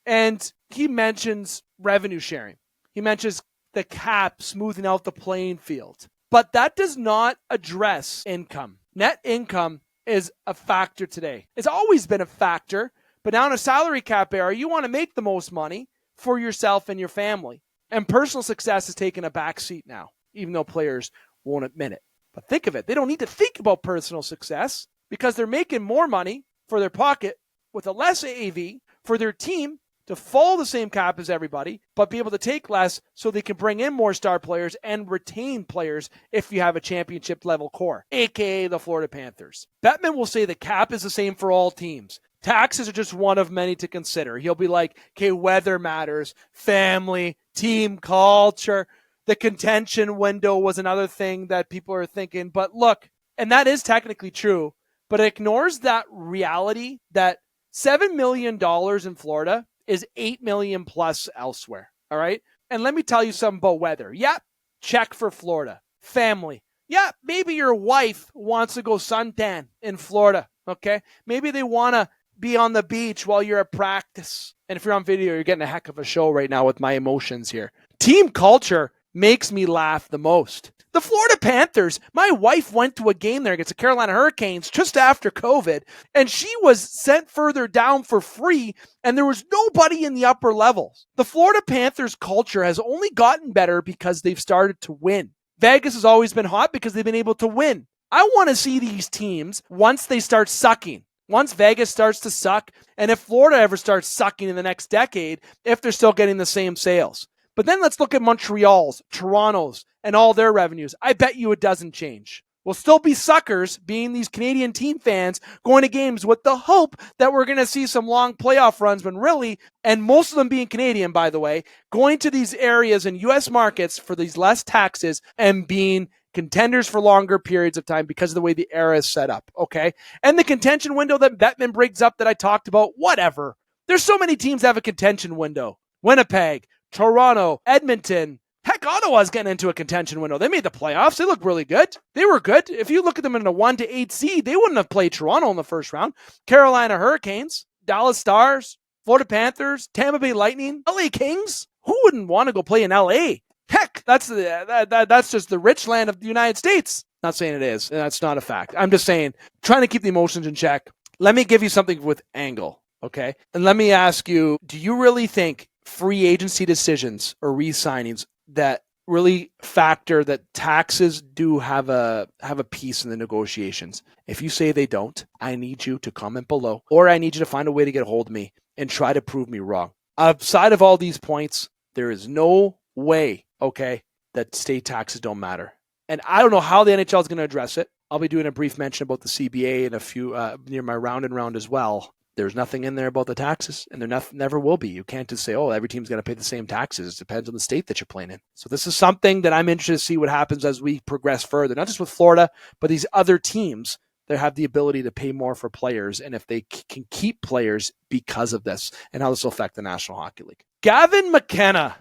And he mentions revenue sharing. He mentions the cap smoothing out the playing field. But that does not address income. Net income is a factor today. It's always been a factor, but now in a salary cap era, you want to make the most money for yourself and your family. And personal success is taking a back seat now, even though players won't admit it. But think of it. They don't need to think about personal success because they're making more money for their pocket with a less AAV for their team to follow the same cap as everybody, but be able to take less so they can bring in more star players and retain players if you have a championship level core, aka the Florida Panthers. Bettman will say the cap is the same for all teams. Taxes are just one of many to consider. He'll be like, okay, weather matters, family, team culture. The contention window was another thing that people are thinking. But look, and that is technically true, but it ignores that reality that $7 million in Florida is $8 million plus elsewhere. All right. And let me tell you something about weather. Yeah, check for Florida. Family. Yeah, maybe your wife wants to go suntan in Florida. Okay. Maybe they want to be on the beach while you're at practice. And if you're on video, you're getting a heck of a show right now with my emotions here. Team culture makes me laugh the most. The Florida Panthers, my wife went to a game there against the Carolina Hurricanes just after COVID, and she was sent further down for free, and there was nobody in the upper levels. The Florida Panthers culture has only gotten better because they've started to win. Vegas has always been hot because they've been able to win. I want to see these teams once they start sucking. Once Vegas starts to suck, and if Florida ever starts sucking in the next decade, if they're still getting the same sales. But then let's look at Montreal's, Toronto's, and all their revenues. I bet you it doesn't change. We'll still be suckers, being these Canadian team fans, going to games with the hope that we're going to see some long playoff runs, when really, and most of them being Canadian, by the way, going to these areas in U.S. markets for these less taxes and being contenders for longer periods of time because of the way the era is set up, okay? And the contention window that Bettman brings up that I talked about, whatever. There's so many teams that have a contention window. Winnipeg, Toronto, Edmonton. Heck, Ottawa's getting into a contention window. They made the playoffs. They look really good. They were good. If you look at them in a 1-8 seed, they wouldn't have played Toronto in the first round. Carolina Hurricanes, Dallas Stars, Florida Panthers, Tampa Bay Lightning, LA Kings. Who wouldn't want to go play in LA? Heck, that's just the rich land of the United States. Not saying it is. That's not a fact. I'm just saying, trying to keep the emotions in check. Let me give you something with angle, okay? And let me ask you, do you really think free agency decisions or re-signings that really factor that taxes do have a piece in the negotiations? If you say they don't, I need you to comment below, or I need you to find a way to get a hold of me and try to prove me wrong. Outside of all these points, there is no way, okay, that state taxes don't matter. And I don't know how the NHL is going to address it. I'll be doing a brief mention about the CBA and a few near my round and round as well. There's nothing in there about the taxes, and there never will be. You can't just say, oh, every team's going to pay the same taxes. It depends on the state that you're playing in. So this is something that I'm interested to see what happens as we progress further, not just with Florida, but these other teams that have the ability to pay more for players, and if they can keep players because of this, and how this will affect the National Hockey League. Gavin McKenna.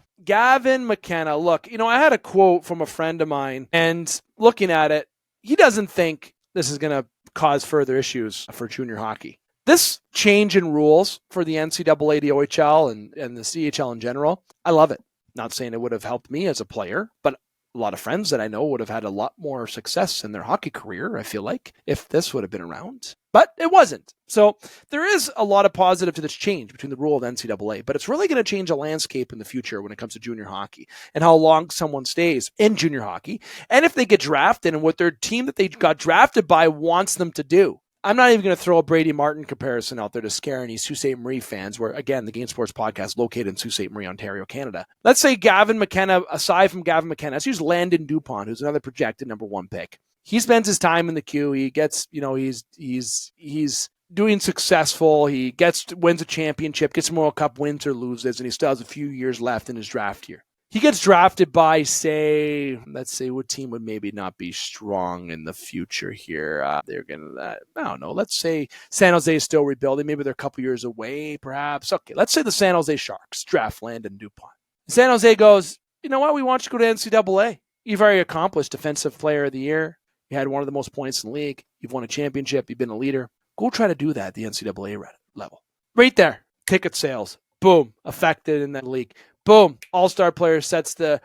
Look, I had a quote from a friend of mine, and looking at it, he doesn't think this is going to cause further issues for junior hockey. This change in rules for the NCAA, the OHL, and the CHL in general, I love it. Not saying it would have helped me as a player, but a lot of friends that I know would have had a lot more success in their hockey career, I feel like, if this would have been around. But it wasn't. So there is a lot of positive to this change between the rule of the NCAA, but it's really going to change the landscape in the future when it comes to junior hockey and how long someone stays in junior hockey, and if they get drafted and what their team that they got drafted by wants them to do. I'm not even going to throw a Brady Martin comparison out there to scare any Sault Ste. Marie fans, where, again, the Game Sports Podcast is located in Sault Ste. Marie, Ontario, Canada. Let's say Gavin McKenna, aside from Gavin McKenna, let's use Landon Dupont, who's another projected number 1 pick. He spends his time in the queue. He gets, he's doing successful. He wins a championship, gets some World Cup wins or loses, and he still has a few years left in his draft year. He gets drafted by, let's say what team would maybe not be strong in the future here. They're going to, I don't know. Let's say San Jose is still rebuilding. Maybe they're a couple years away, perhaps. Okay, let's say the San Jose Sharks draft Landon Dupont. San Jose goes, you know what? We want you to go to NCAA. You've already accomplished Defensive Player of the Year. You had one of the most points in the league. You've won a championship. You've been a leader. Go try to do that at the NCAA level. Right there. Ticket sales. Boom. Affected in that league. Boom, all-star player sets the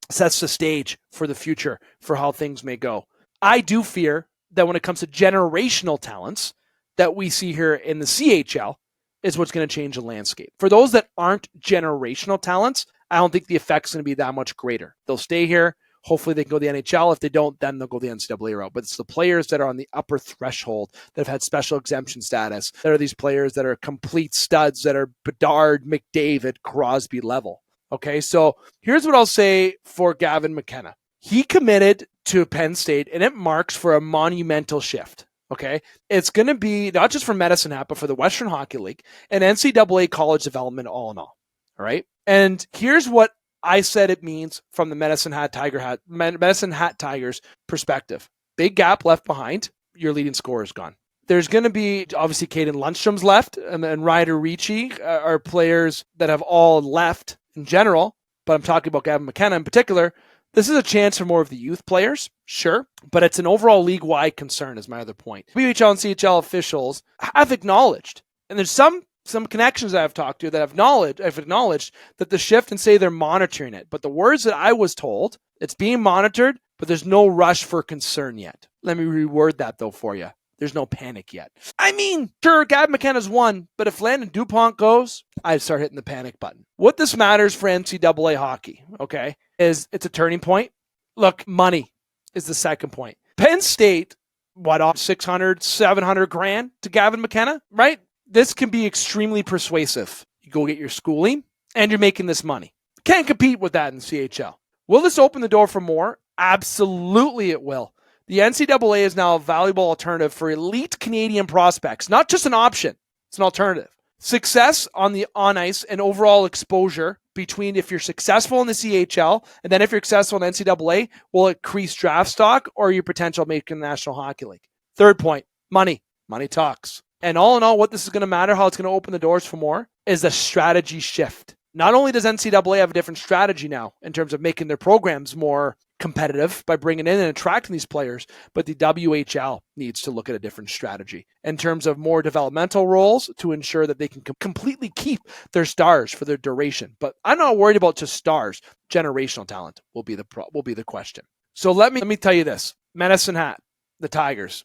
stage for the future for how things may go. I do fear that when it comes to generational talents that we see here in the CHL is what's going to change the landscape. For those that aren't generational talents, I don't think the effect's going to be that much greater. They'll stay here. Hopefully they can go to the NHL. If they don't, then they'll go the NCAA route. But it's the players that are on the upper threshold that have had special exemption status. That are these players that are complete studs, that are Bedard, McDavid, Crosby level. Okay, so here's what I'll say for Gavin McKenna. He committed to Penn State, and it marks for a monumental shift. Okay, it's going to be not just for Medicine Hat, but for the Western Hockey League and NCAA college development all in all. All right, and here's what I said it means from the Medicine Hat Tigers perspective. Big gap left behind. Your leading scorer is gone. There's going to be, obviously, Caden Lundstrom's left, and Ryder Ricci are players that have all left in general, but I'm talking about Gavin McKenna in particular. This is a chance for more of the youth players, sure, but it's an overall league-wide concern is my other point. WHL and CHL officials have acknowledged, and there's some connections I've talked to that I've acknowledged that the shift and say they're monitoring it. But the words that I was told, it's being monitored, but there's no rush for concern yet. Let me reword that though for you. There's no panic yet. I mean, sure, Gavin McKenna's won, but if Landon Dupont goes, I'd start hitting the panic button. What this matters for NCAA hockey, okay, is it's a turning point. Look, money is the second point. Penn State, what, 600, 700 grand to Gavin McKenna, right? This can be extremely persuasive. You go get your schooling, and you're making this money. Can't compete with that in the CHL. Will this open the door for more? Absolutely it will. The NCAA is now a valuable alternative for elite Canadian prospects. Not just an option, it's an alternative. Success on ice and overall exposure between if you're successful in the CHL and then if you're successful in NCAA will increase draft stock or your potential making the National Hockey League. Third point, money. Money talks. And all in all, what this is going to matter, how it's going to open the doors for more, is a strategy shift. Not only does NCAA have a different strategy now in terms of making their programs more competitive by bringing in and attracting these players, but the WHL needs to look at a different strategy in terms of more developmental roles to ensure that they can completely keep their stars for their duration. But I'm not worried about just stars. Generational talent will be the question. So let me tell you this. Medicine Hat, the Tigers.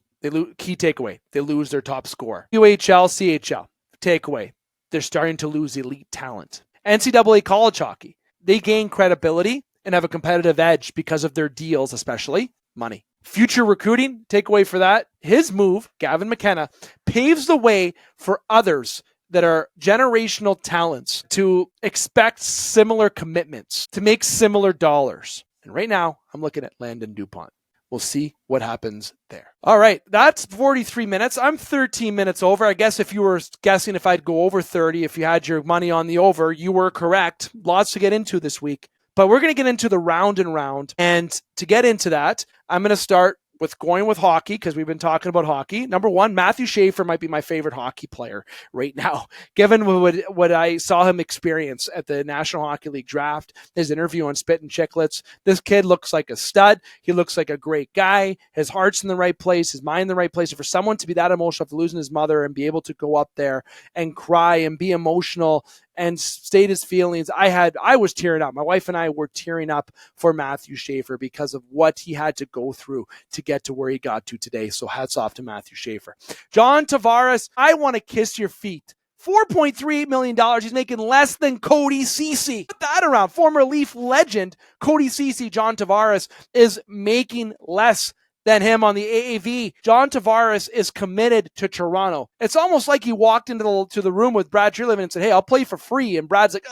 Key takeaway, they lose their top scorer. UHL, CHL, takeaway, they're starting to lose elite talent. NCAA college hockey, they gain credibility and have a competitive edge because of their deals, especially money. Future recruiting, takeaway for that, his move, Gavin McKenna, paves the way for others that are generational talents to expect similar commitments, to make similar dollars. And right now, I'm looking at Landon Dupont. We'll see what happens there. All right, that's 43 minutes. I'm 13 minutes over. I guess if you were guessing if I'd go over 30, if you had your money on the over, you were correct. Lots to get into this week. But we're going to get into the round and round. And to get into that, I'm going to start with going with hockey because we've been talking about hockey. Number one, Matthew Schaefer might be my favorite hockey player right now, given what I saw him experience at the National Hockey League draft, his interview on Spit and Chicklets. This kid looks like a stud. He looks like a great guy. His heart's in the right place, his mind in the right place. And for someone to be that emotional after losing his mother and be able to go up there and cry and be emotional and state his feelings. I was tearing up. My wife and I were tearing up for Matthew Schaefer because of what he had to go through to get to where he got to today. So hats off to Matthew Schaefer. John Tavares, I want to kiss your feet. $4.38 million. He's making less than Cody Ceci. Put that around. Former Leaf legend Cody Ceci, John Tavares, is making less than him on the AAV. John Tavares is committed to Toronto. It's almost like he walked into the room with Brad Treliving and said, hey, I'll play for free. And Brad's like,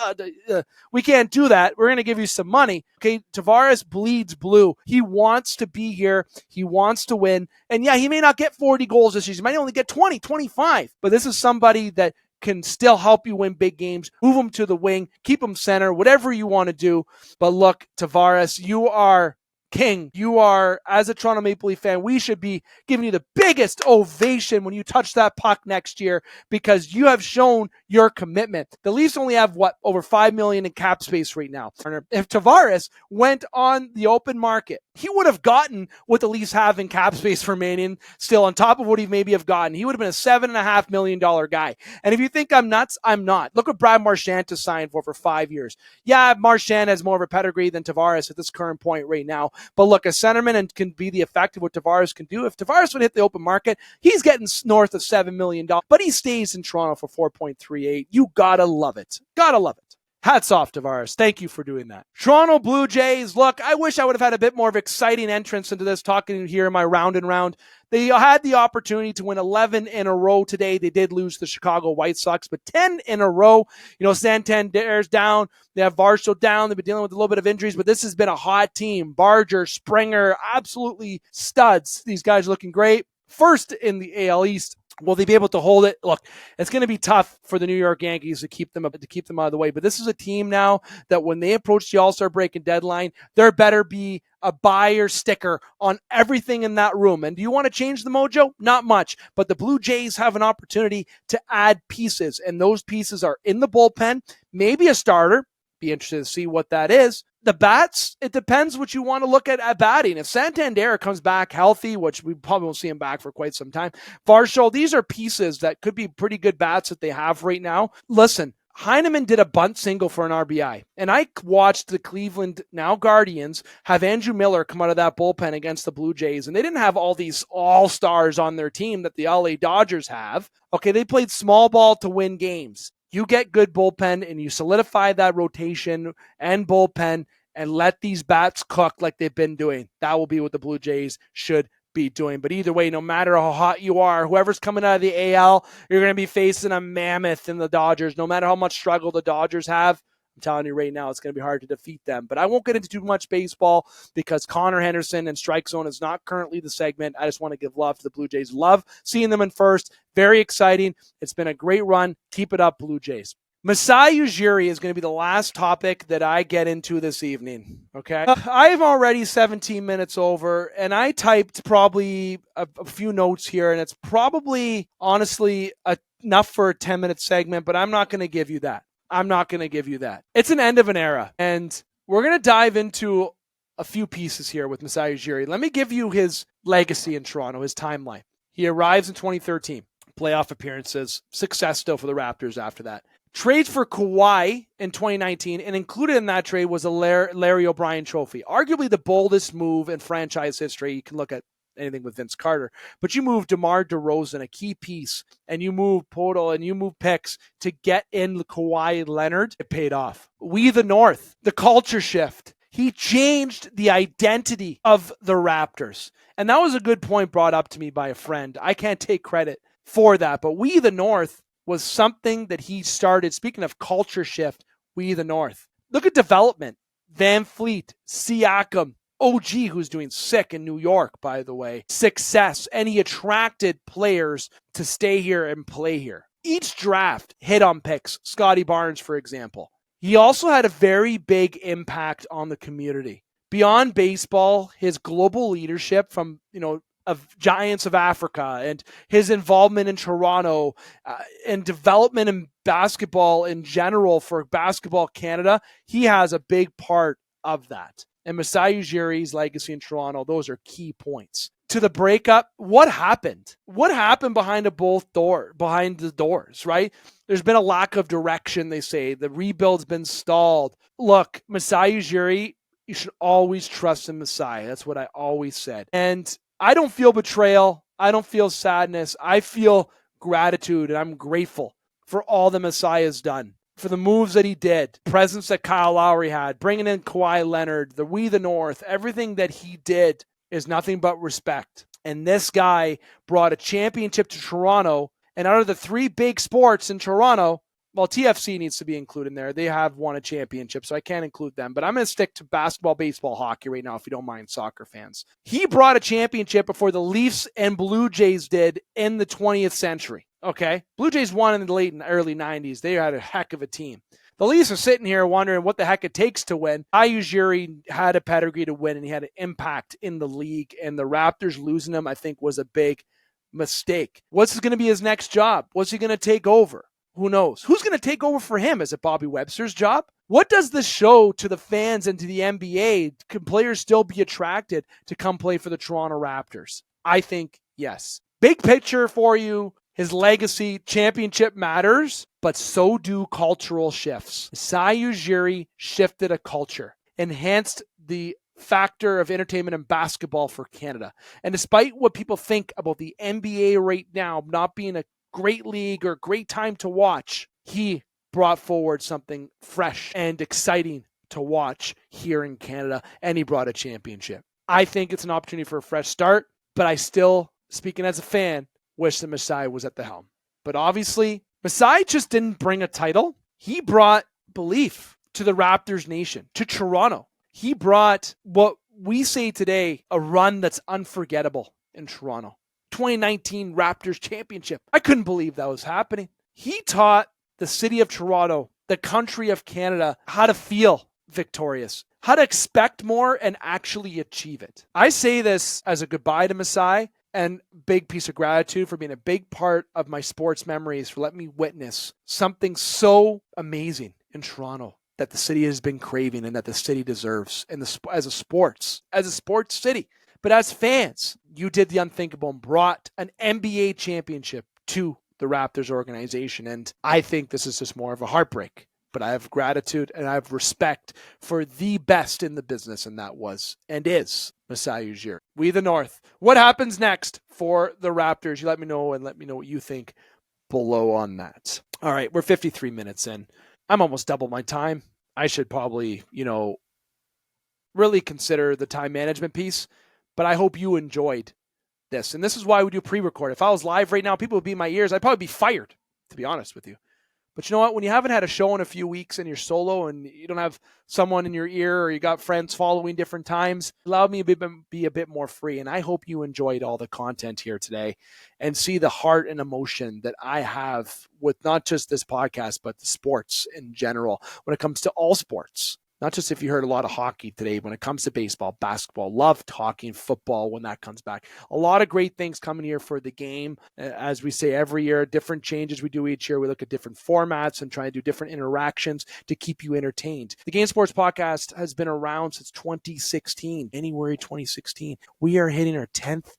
we can't do that. We're going to give you some money. Okay, Tavares bleeds blue. He wants to be here. He wants to win. And yeah, he may not get 40 goals this season. He might only get 20, 25. But this is somebody that can still help you win big games, move him to the wing, keep him center, whatever you want to do. But look, Tavares, you are king. You are, as a Toronto Maple Leaf fan, we should be giving you the biggest ovation when you touch that puck next year because you have shown your commitment. The Leafs only have, over $5 million in cap space right now. If Tavares went on the open market, he would have gotten what the Leafs have in cap space remaining still on top of what he maybe have gotten. He would have been a $7.5 million guy. And if you think I'm nuts, I'm not. Look what Brad Marchand has signed for 5 years. Yeah, Marchand has more of a pedigree than Tavares at this current point right now. But look, a centerman and can be the effect of what Tavares can do. If Tavares would hit the open market, he's getting north of $7 million. But he stays in Toronto for 4.38. You gotta love it. Gotta love it. Hats off, Tavares. Thank you for doing that. Toronto Blue Jays. Look, I wish I would have had a bit more of exciting entrance into this, talking here in my round and round. They had the opportunity to win 11 in a row today. They did lose the Chicago White Sox, but 10 in a row. Santander's down. They have Varsho down. They've been dealing with a little bit of injuries, but this has been a hot team. Barger, Springer, absolutely studs. These guys are looking great. First in the AL East. Will they be able to hold it? Look, it's going to be tough for the New York Yankees to keep them out of the way. But this is a team now that when they approach the All-Star break and deadline, there better be a buyer sticker on everything in that room. And do you want to change the mojo? Not much. But the Blue Jays have an opportunity to add pieces. And those pieces are in the bullpen, maybe a starter. Be interested to see what that is. The bats, it depends what you want to look at batting. If Santander comes back healthy, which we probably won't see him back for quite some time, Varsho, these are pieces that could be pretty good bats that they have right now. Listen, Heineman did a bunt single for an RBI, and I watched the Cleveland, now Guardians, have Andrew Miller come out of that bullpen against the Blue Jays, and they didn't have all these all-stars on their team that the LA Dodgers have. Okay, they played small ball to win games. You get good bullpen and you solidify that rotation and bullpen and let these bats cook like they've been doing. That will be what the Blue Jays should be doing. But either way, no matter how hot you are, whoever's coming out of the AL, you're going to be facing a mammoth in the Dodgers. No matter how much struggle the Dodgers have, I'm telling you right now, it's going to be hard to defeat them. But I won't get into too much baseball because Connor Henderson and Strike Zone is not currently the segment. I just want to give love to the Blue Jays. Love seeing them in first. Very exciting. It's been a great run. Keep it up, Blue Jays. Masai Ujiri is going to be the last topic that I get into this evening, okay? I'm already 17 minutes over, and I typed probably a few notes here, and it's probably, honestly, enough for a 10-minute segment, but I'm not going to give you that. It's an end of an era, and we're going to dive into a few pieces here with Masai Ujiri. Let me give you his legacy in Toronto, his timeline. He arrives in 2013, playoff appearances, success still for the Raptors after that. Trades for Kawhi in 2019, and included in that trade was a Larry O'Brien trophy, arguably the boldest move in franchise history. You can look at anything with Vince Carter, but you move DeMar DeRozan, a key piece, and you move Poto and you move picks to get in Kawhi Leonard. It paid off. We the North, the culture shift. He changed the identity of the Raptors. And that was a good point brought up to me by a friend. I can't take credit for that, but We the North was something that he started. Speaking of culture shift, We the North. Look at development. Van Fleet, Siakam, OG, who's doing sick in New York, by the way. Success. And he attracted players to stay here and play here. Each draft hit on picks. Scotty Barnes, for example. He also had a very big impact on the community. Beyond baseball, his global leadership from, of Giants of Africa and his involvement in Toronto and development in basketball in general for Basketball Canada, he has a big part of that. And Masai Ujiri's legacy in Toronto, those are key points. to the breakup. What happened? What happened behind the doors, right? There's been a lack of direction, they say. The rebuild's been stalled. Look, Masai Ujiri, you should always trust in Masai. That's what I always said. And I don't feel betrayal. I don't feel sadness. I feel gratitude, and I'm grateful for all that Masai has done, for the moves that he did, presence that Kyle Lowry had, bringing in Kawhi Leonard, the We the North, everything that he did is nothing but respect. And this guy brought a championship to Toronto, and out of the three big sports in Toronto, well, TFC needs to be included in there. They have won a championship, so I can't include them. But I'm going to stick to basketball, baseball, hockey right now, if you don't mind, soccer fans. He brought a championship before the Leafs and Blue Jays did in the 20th century. Okay? Blue Jays won in the late and early 90s. They had a heck of a team. The Leafs are sitting here wondering what the heck it takes to win. Ujiri had a pedigree to win, and he had an impact in the league. And the Raptors losing him, I think, was a big mistake. What's going to be his next job? What's he going to take over? Who knows? Who's going to take over for him? Is it Bobby Webster's job? What does this show to the fans and to the NBA? Can players still be attracted to come play for the Toronto Raptors? I think yes. Big picture for you. His legacy, championship matters, but so do cultural shifts. Masai Ujiri shifted a culture, enhanced the factor of entertainment and basketball for Canada. And despite what people think about the NBA right now not being a great league or great time to watch, he brought forward something fresh and exciting to watch here in Canada, and he brought a championship. I think it's an opportunity for a fresh start, but I still, speaking as a fan, wish that Masai was at the helm. But obviously, Masai just didn't bring a title. He brought belief to the Raptors nation, to Toronto. He brought what we say today, a run that's unforgettable in Toronto. 2019 Raptors championship. I couldn't believe that was happening. He taught the city of Toronto, the country of Canada, how to feel victorious, how to expect more and actually achieve it. I say this as a goodbye to Masai and big piece of gratitude for being a big part of my sports memories, for letting me witness something so amazing in Toronto that the city has been craving and that the city deserves as a sports city. But as fans, you did the unthinkable and brought an NBA championship to the Raptors organization. And I think this is just more of a heartbreak. But I have gratitude and I have respect for the best in the business, and that was and is Masai Ujiri. We the North. What happens next for the Raptors? You let me know, and let me know what you think below on that. All right, we're 53 minutes in. I'm almost double my time. I should probably, really consider the time management piece. But I hope you enjoyed this. And this is why we do pre-record. If I was live right now, people would be in my ears. I'd probably be fired, to be honest with you. But you know what? When you haven't had a show in a few weeks and you're solo and you don't have someone in your ear or you got friends following different times, allow me to be a bit more free. And I hope you enjoyed all the content here today and see the heart and emotion that I have with not just this podcast, but the sports in general when it comes to all sports. Not just if you heard a lot of hockey today, when it comes to baseball, basketball, love talking football when that comes back. A lot of great things coming here for the game. As we say every year, different changes we do each year. We look at different formats and try to do different interactions to keep you entertained. The Game Sports Podcast has been around since 2016, January 2016. We are hitting our 10th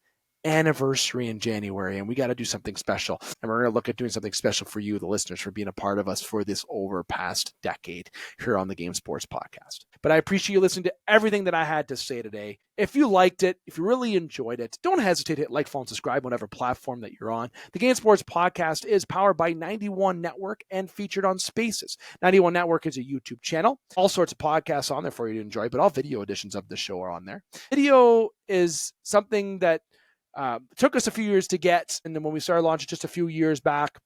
anniversary in January, and we got to do something special. And we're going to look at doing something special for you, the listeners, for being a part of us for this over past decade here on the Game Sports Podcast. But I appreciate you listening to everything that I had to say today. If you liked it, if you really enjoyed it, don't hesitate to hit like, follow, and subscribe whatever platform that you're on. The Game Sports Podcast is powered by 91 Network and featured on Spaces. 91 Network is a YouTube channel. All sorts of podcasts on there for you to enjoy, but all video editions of the show are on there. Video is something that took us a few years to get, and then when we started launching just a few years back,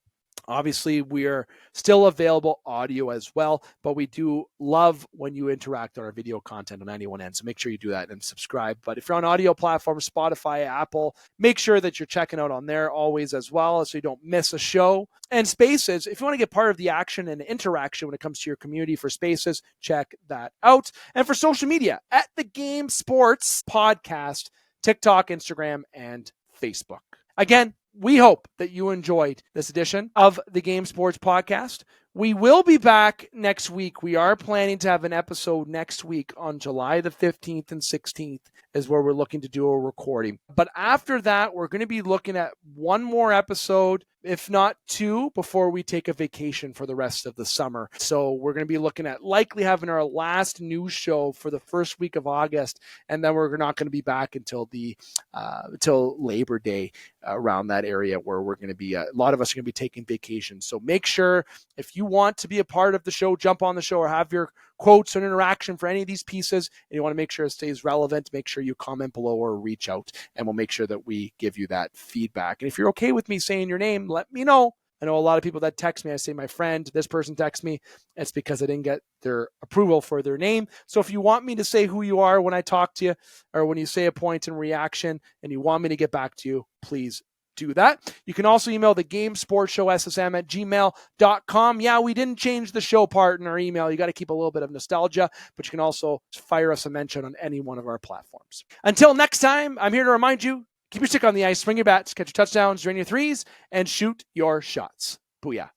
obviously we're still available audio as well, but we do love when you interact on our video content on 91N, so make sure you do that and subscribe. But if you're on audio platforms, Spotify, Apple, make sure that you're checking out on there always as well, so you don't miss a show. And Spaces, if you want to get part of the action and interaction when it comes to your community for Spaces, check that out. And for social media, at the Game Sports Podcast, TikTok, Instagram, and Facebook. Again, we hope that you enjoyed this edition of the Game Sports Podcast. We will be back next week. We are planning to have an episode next week on July the 15th and 16th is where we're looking to do a recording. But after that, we're going to be looking at one more episode, if not two, before we take a vacation for the rest of the summer. So we're going to be looking at likely having our last news show for the first week of August, and then we're not going to be back until Labor Day, around that area, where we're going to be, a lot of us are going to be taking vacations. So make sure, if you want to be a part of the show, jump on the show, or have your quotes and interaction for any of these pieces, and you want to make sure it stays relevant, make sure you comment below or reach out, and we'll make sure that we give you that feedback. And if you're okay with me saying your name, let me know. I know a lot of people that text me, I say, my friend, this person texts me. It's because I didn't get their approval for their name. So if you want me to say who you are when I talk to you, or when you say a point in reaction and you want me to get back to you, please do that. You can also email the gamesportshowssm@gmail.com. Yeah, we didn't change the show part in our email. You got to keep a little bit of nostalgia, but you can also fire us a mention on any one of our platforms. Until next time, I'm here to remind you, keep your stick on the ice, swing your bats, catch your touchdowns, drain your threes, and shoot your shots. Booyah.